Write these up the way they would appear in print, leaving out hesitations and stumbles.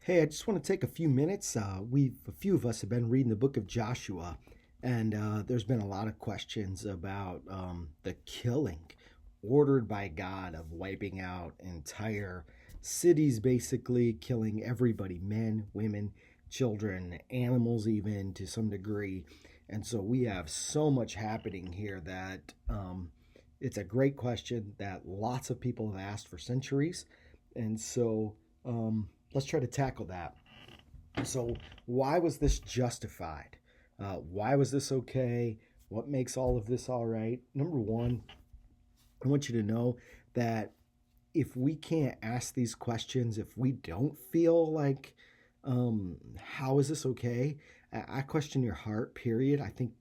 Hey, I just want to take a few minutes. A few of us have been reading the book of Joshua, and there's been a lot of questions about the killing ordered by God of wiping out entire cities, basically killing everybody, men, women, children, animals, even to some degree. And so we have so much happening here that it's a great question that lots of people have asked for centuries. And so let's try to tackle that. So, why was this justified? Why was this okay? What makes all of this all right? Number one, I want you to know that if we can't ask these questions, if we don't feel like, how is this okay? I question your heart. Period. I think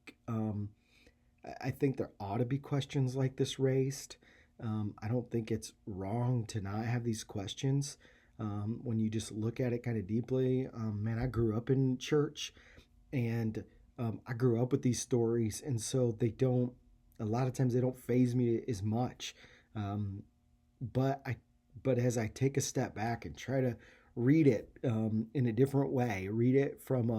there ought to be questions like this raised. I don't think it's wrong to not have these questions. When you just look at it kind of deeply, man, I grew up in church, and I grew up with these stories, and so a lot of times they don't faze me as much. Um, but but as I take a step back and try to read it in a different way, read it from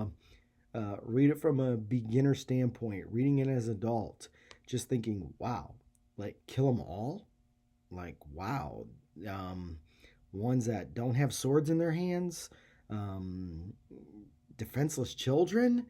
a beginner standpoint, reading it as an adult, just thinking, wow, like kill them all, like wow, um, ones that don't have swords in their hands, um, defenseless children.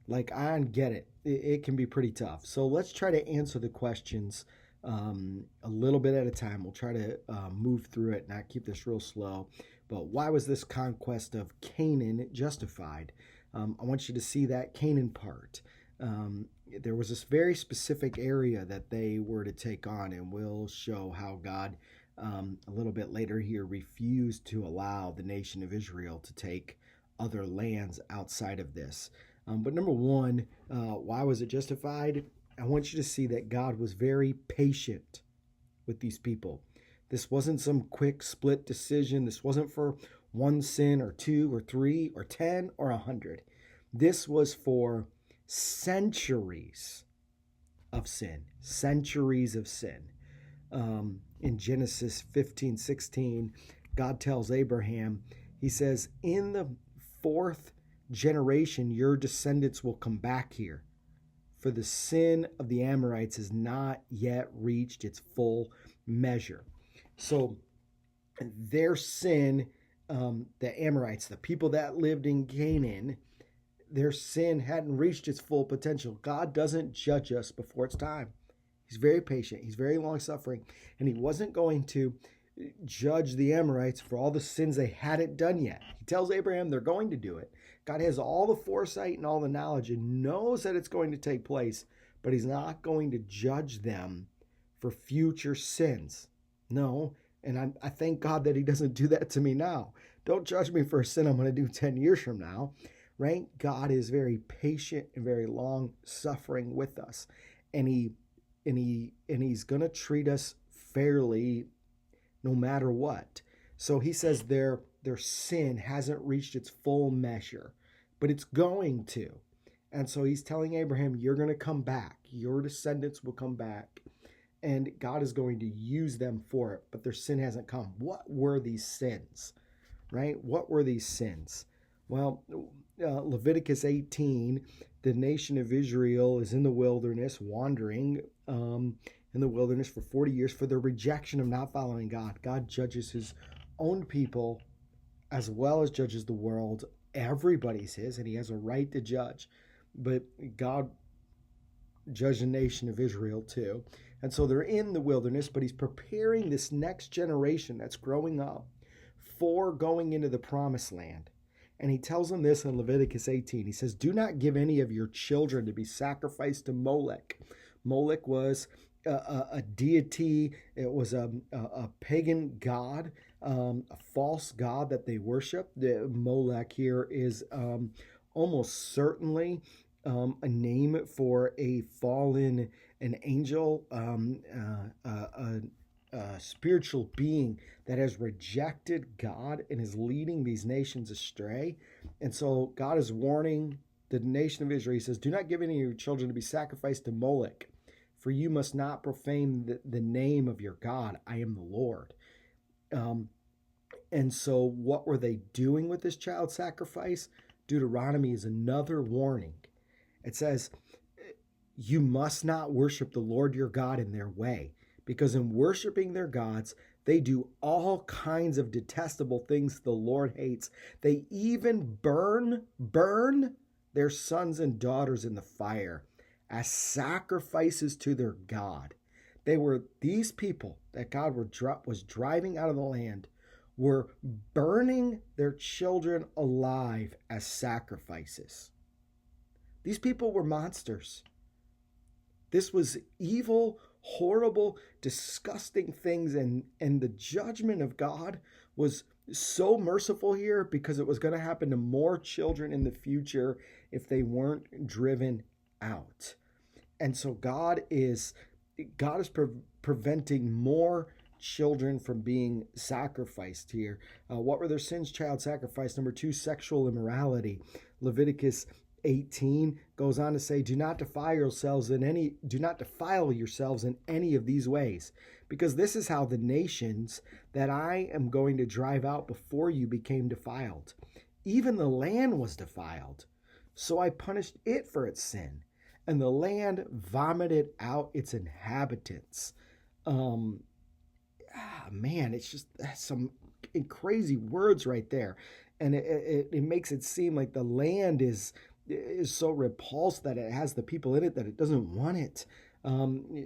Like, I get it. It can be pretty tough. So let's try to answer the questions a little bit at a time. We'll try to move through it, not keep this real slow. But why was this conquest of Canaan justified? I want you to see that Canaan part. There was this very specific area that they were to take on, and we'll show how God, a little bit later here, refused to allow the nation of Israel to take other lands outside of this. But number one, why was it justified? I want you to see that God was very patient with these people. This wasn't some quick split decision. This wasn't for one sin or two or three or 10 or 100. This was for centuries of sin, centuries of sin. In Genesis 15:16, God tells Abraham, he says, in the fourth generation, your descendants will come back here, for the sin of the Amorites has not yet reached its full measure. So their sin, the Amorites, the people that lived in Canaan, their sin hadn't reached its full potential. God doesn't judge us before it's time. He's very patient. He's very long-suffering. And he wasn't going to judge the Amorites for all the sins they hadn't done yet. He tells Abraham they're going to do it. God has all the foresight and all the knowledge and knows that it's going to take place, but he's not going to judge them for future sins. No, and I thank God that he doesn't do that to me now. Don't judge me for a sin I'm going to do 10 years from now, right? God is very patient and very long-suffering with us, and he's going to treat us fairly no matter what. So he says their sin hasn't reached its full measure, but it's going to. And so he's telling Abraham, you're going to come back. Your descendants will come back. And God is going to use them for it, but their sin hasn't come. What were these sins, right? What were these sins? Well, Leviticus 18, the nation of Israel is in the wilderness, wandering in the wilderness for 40 years for their rejection of not following God. God judges his own people as well as judges the world. Everybody's his, and he has a right to judge. But God judged the nation of Israel too. And so they're in the wilderness, but he's preparing this next generation that's growing up for going into the promised land. And he tells them this in Leviticus 18. He says, do not give any of your children to be sacrificed to Molech. Molech was a deity. It was a pagan god, a false god that they worship. The Molech here is almost certainly a name for a fallen, an angel, a spiritual being that has rejected God and is leading these nations astray. And so God is warning the nation of Israel. He says, do not give any of your children to be sacrificed to Molech, for you must not profane the name of your God. I am the Lord. And so what were they doing with this child sacrifice? Deuteronomy is another warning. It says, you must not worship the Lord your God in their way, because in worshiping their gods, they do all kinds of detestable things the Lord hates. They even burn their sons and daughters in the fire as sacrifices to their God. These people that God was driving out of the land were burning their children alive as sacrifices. These people were monsters. This was evil, horrible, disgusting things, and the judgment of God was so merciful here because it was going to happen to more children in the future if they weren't driven out. And so God is preventing more children from being sacrificed here. What were their sins? Child sacrifice. Number 2, sexual immorality. Leviticus 18 goes on to say, do not defile yourselves in any of these ways, because this is how the nations that I am going to drive out before you became defiled. Even the land was defiled, so I punished it for its sin, and the land vomited out its inhabitants. Man, it's just some crazy words right there, and it makes it seem like the land is so repulsed that it has the people in it that it doesn't want it.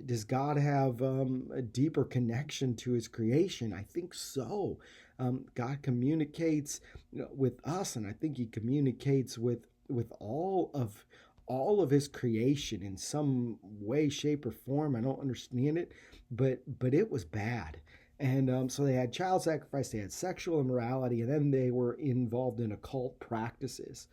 Does God have a deeper connection to his creation? I think so. God communicates with us, and I think he communicates with all of his creation in some way, shape, or form. I don't understand it, but it was bad. And so they had child sacrifice, they had sexual immorality, and then they were involved in occult practices.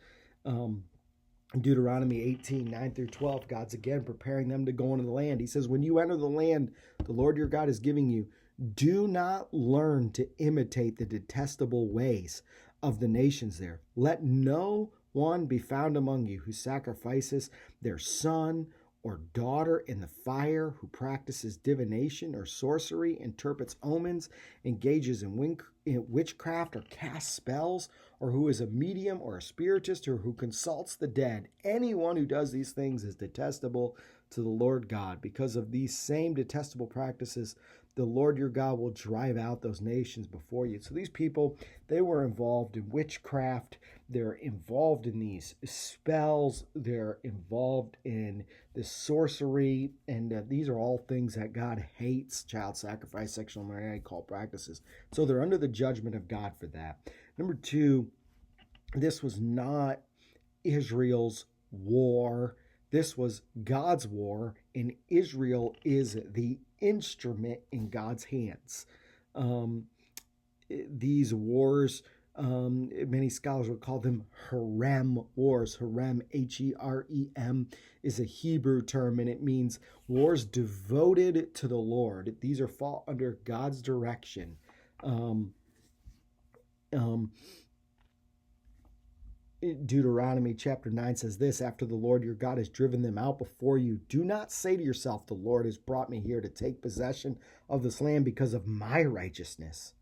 Deuteronomy 18, 9 through 12, God's again preparing them to go into the land. He says, when you enter the land the Lord your God is giving you, do not learn to imitate the detestable ways of the nations there. Let no one be found among you who sacrifices their son or daughter in the fire, who practices divination or sorcery, interprets omens, engages in witchcraft, or casts spells, or who is a medium or a spiritist, or who consults the dead. Anyone who does these things is detestable to the Lord God. Because of these same detestable practices, the Lord your God will drive out those nations before you. So these people, they were involved in witchcraft. They're involved in these spells. They're involved in this sorcery. And these are all things that God hates: child sacrifice, sexual immorality, occult practices. So they're under the judgment of God for that. Number 2, this was not Israel's war. This was God's war, and Israel is the instrument in God's hands. These wars, many scholars would call them harem wars. Harem, H-E-R-E-M, is a Hebrew term, and it means wars devoted to the Lord. These are fought under God's direction. Deuteronomy chapter 9 says this: after the Lord your God has driven them out before you, do not say to yourself, the Lord has brought me here to take possession of this land because of my righteousness.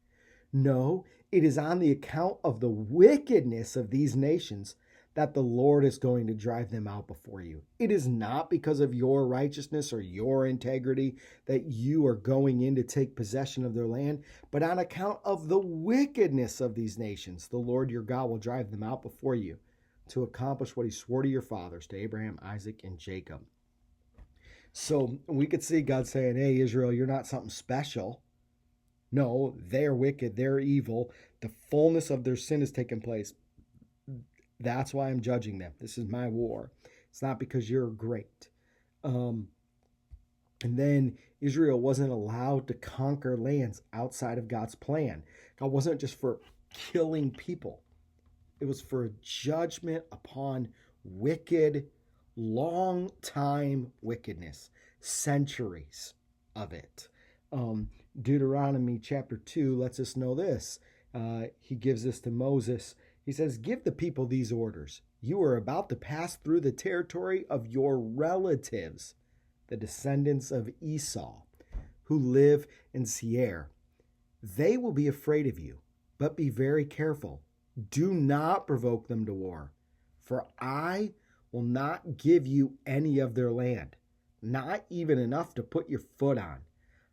No, it is on the account of the wickedness of these nations that the Lord is going to drive them out before you. It is not because of your righteousness or your integrity that you are going in to take possession of their land, but on account of the wickedness of these nations, the Lord your God will drive them out before you to accomplish what he swore to your fathers, to Abraham, Isaac, and Jacob. So we could see God saying, hey, Israel, you're not something special. No, they're wicked, they're evil. The fullness of their sin has taken place. That's why I'm judging them. This is my war. It's not because you're great. And then Israel wasn't allowed to conquer lands outside of God's plan. God wasn't just for killing people. It was for judgment upon wicked, long-time wickedness, centuries of it. Deuteronomy chapter 2 lets us know this. He gives this to Moses. He says, give the people these orders. You are about to pass through the territory of your relatives, the descendants of Esau, who live in Seir. They will be afraid of you, But be very careful. Do not provoke them to war, for I will not give you any of their land, not even enough to put your foot on.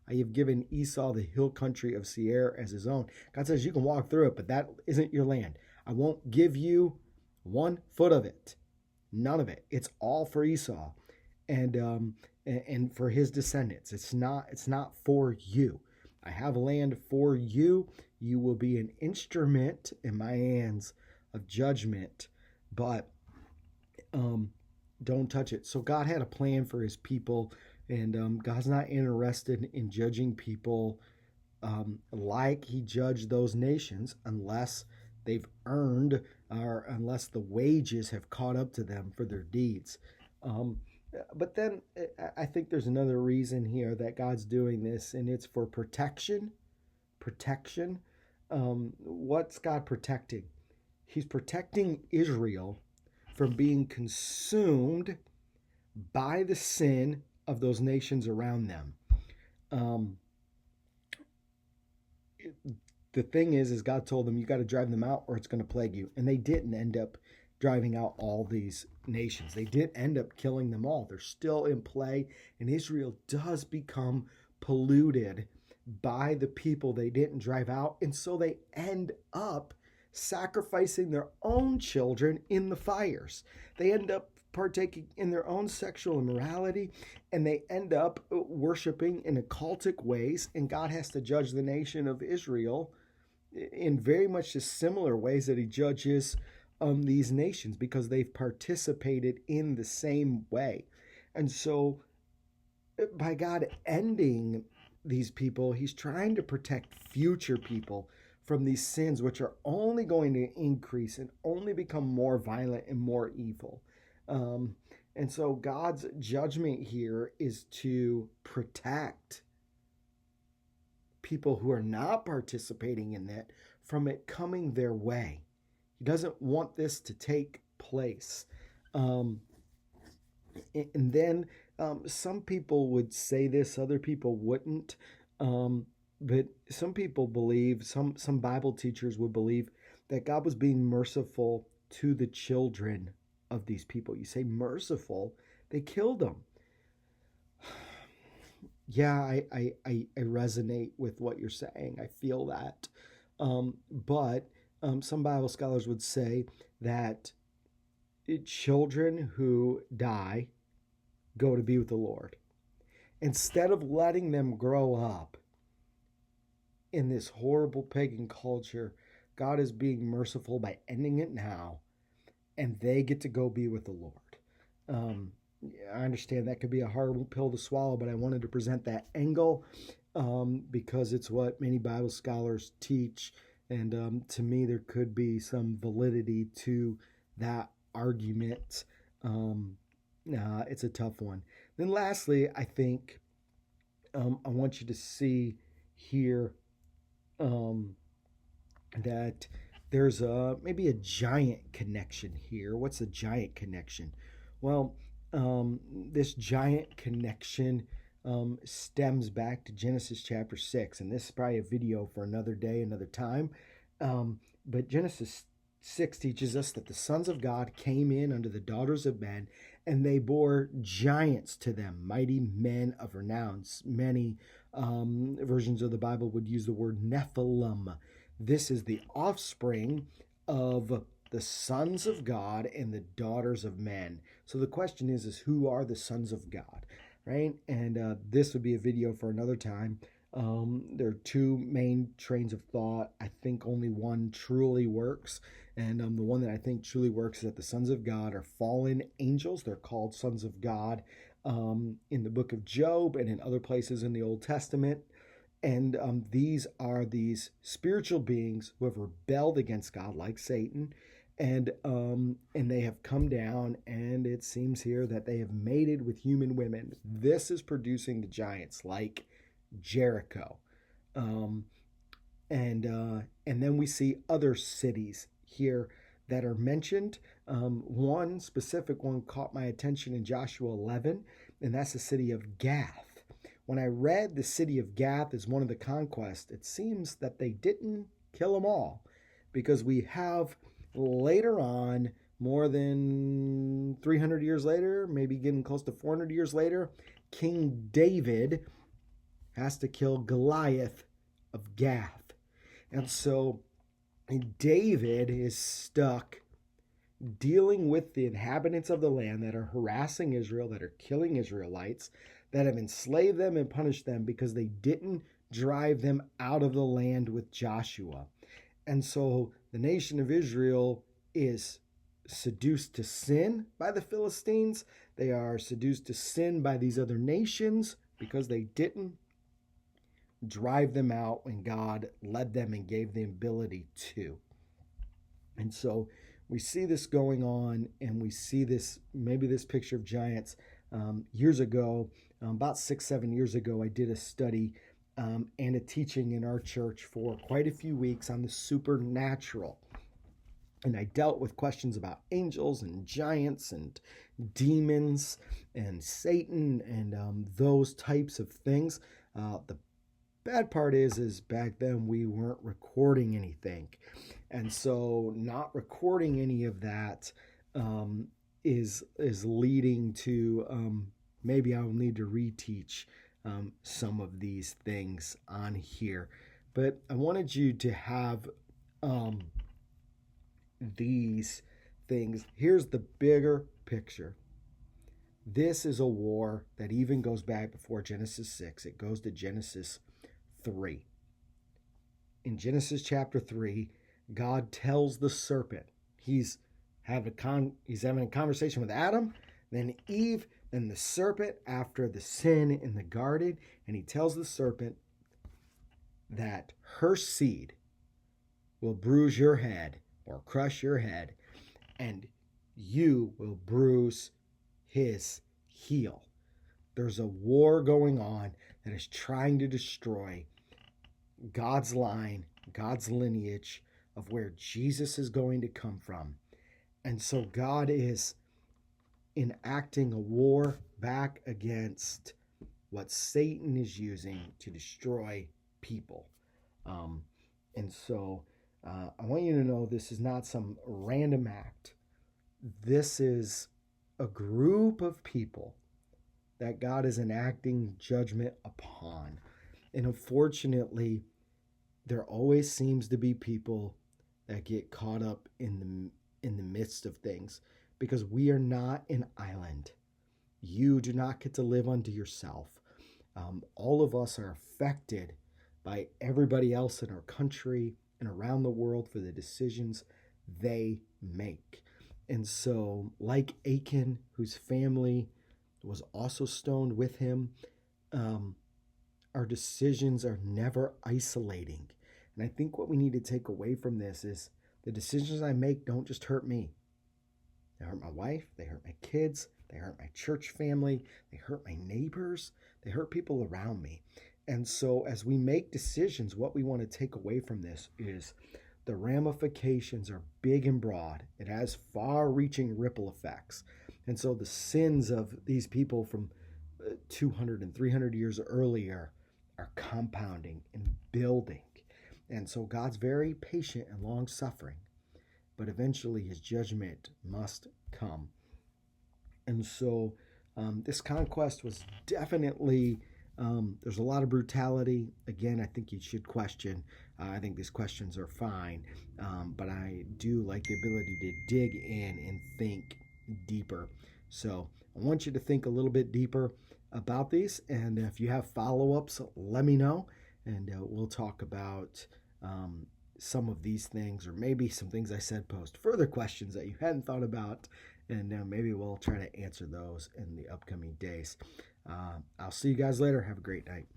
I have given Esau the hill country of Seir as his own. God says you can walk through it, but that isn't your land. I won't give you 1 foot of it. None of it. It's all for Esau and for his descendants. It's not for you. I have land for you. You will be an instrument in my hands of judgment, but don't touch it. So God had a plan for his people, and God's not interested in judging people like he judged those nations unless they've earned or unless the wages have caught up to them for their deeds. But then I think there's another reason here that God's doing this, and it's for protection. Protection. What's God protecting? He's protecting Israel from being consumed by the sin of those nations around them. The thing is God told them, you got to drive them out or it's going to plague you. And they didn't end up driving out all these nations. They did end up killing them all. They're still in play, and Israel does become polluted by the people they didn't drive out, and so they end up sacrificing their own children in the fires. They end up partaking in their own sexual immorality, and they end up worshiping in occultic ways, and God has to judge the nation of Israel in very much the similar ways that he judges these nations, because they've participated in the same way. And so by God ending these people, he's trying to protect future people from these sins, which are only going to increase and only become more violent and more evil. And so God's judgment here is to protect people who are not participating in that from it coming their way. He doesn't want this to take place. And then some people would say this, other people wouldn't. But some people believe, some Bible teachers would believe that God was being merciful to the children of these people. You say merciful, they killed them. Yeah, I resonate with what you're saying. I feel that. But some Bible scholars would say that children who die go to be with the Lord. Instead of letting them grow up in this horrible pagan culture, God is being merciful by ending it now, and they get to go be with the Lord. I understand that could be a hard pill to swallow, but I wanted to present that angle because it's what many Bible scholars teach. And to me, there could be some validity to that argument. It's a tough one. Then lastly, I think I want you to see here that there's maybe a giant connection here. What's a giant connection? Well, this giant connection stems back to Genesis chapter 6, and this is probably a video for another day, another time. But Genesis 6 teaches us that the sons of God came in unto the daughters of men, and they bore giants to them, mighty men of renown. Many versions of the Bible would use the word Nephilim. This is the offspring of the sons of God and the daughters of men. So the question is who are the sons of God, right? And this would be a video for another time. There are two main trains of thought. I think only one truly works. And the one that I think truly works is that the sons of God are fallen angels. They're called sons of God in the book of Job and in other places in the Old Testament. And these are these spiritual beings who have rebelled against God, like Satan. And they have come down, and it seems here that they have mated with human women. This is producing the giants like Jericho. And then we see other cities here that are mentioned. One specific one caught my attention in Joshua 11, and that's the city of Gath. When I read the city of Gath as one of the conquests, it seems that they didn't kill them all. Because we have later on, more than 300 years later, maybe getting close to 400 years later, King David has to kill Goliath of Gath. And so David is stuck dealing with the inhabitants of the land that are harassing Israel, that are killing Israelites, that have enslaved them and punished them because they didn't drive them out of the land with Joshua. And so the nation of Israel is seduced to sin by the Philistines. They are seduced to sin by these other nations because they didn't drive them out when God led them and gave the ability to. And so we see this going on, and we see this, maybe this picture of giants. Years ago, about 6-7 years ago, I did a study and a teaching in our church for quite a few weeks on the supernatural. And I dealt with questions about angels and giants and demons and Satan and those types of things. The bad part is back then we weren't recording anything. And so not recording any of that is leading to maybe I'll need to reteach some of these things on here. But I wanted you to have these things. Here's the bigger picture. This is a war that even goes back before Genesis 6. It goes to Genesis 3. In Genesis chapter 3, God tells the serpent, he's having a conversation with Adam, then Eve, then the serpent after the sin in the garden, and he tells the serpent that her seed will bruise your head or crush your head, and you will bruise his heel. There's a war going on that is trying to destroy God's line, God's lineage of where Jesus is going to come from. And so God is enacting a war back against what Satan is using to destroy people. And so I want you to know this is not some random act. This is a group of people that God is enacting judgment upon. And unfortunately, there always seems to be people that get caught up in the midst of things, because we are not an island. You do not get to live unto yourself. All of us are affected by everybody else in our country and around the world for the decisions they make. And so, like Achan, whose family was also stoned with him, our decisions are never isolating. And I think what we need to take away from this is the decisions I make don't just hurt me. They hurt my wife, they hurt my kids, they hurt my church family, they hurt my neighbors, they hurt people around me. And so as we make decisions, what we want to take away from this is the ramifications are big and broad. It has far-reaching ripple effects. And so the sins of these people from 200 and 300 years earlier are compounding and building. And so God's very patient and long-suffering, but eventually his judgment must come. And so this conquest was definitely, there's a lot of brutality. Again, I think you should question. I think these questions are fine, but I do like the ability to dig in and think deeper. So I want you to think a little bit deeper about these, and if you have follow-ups, let me know, and we'll talk about some of these things, or maybe some things I said post further questions that you hadn't thought about, and maybe we'll try to answer those in the upcoming days. I'll see you guys later. Have a great night.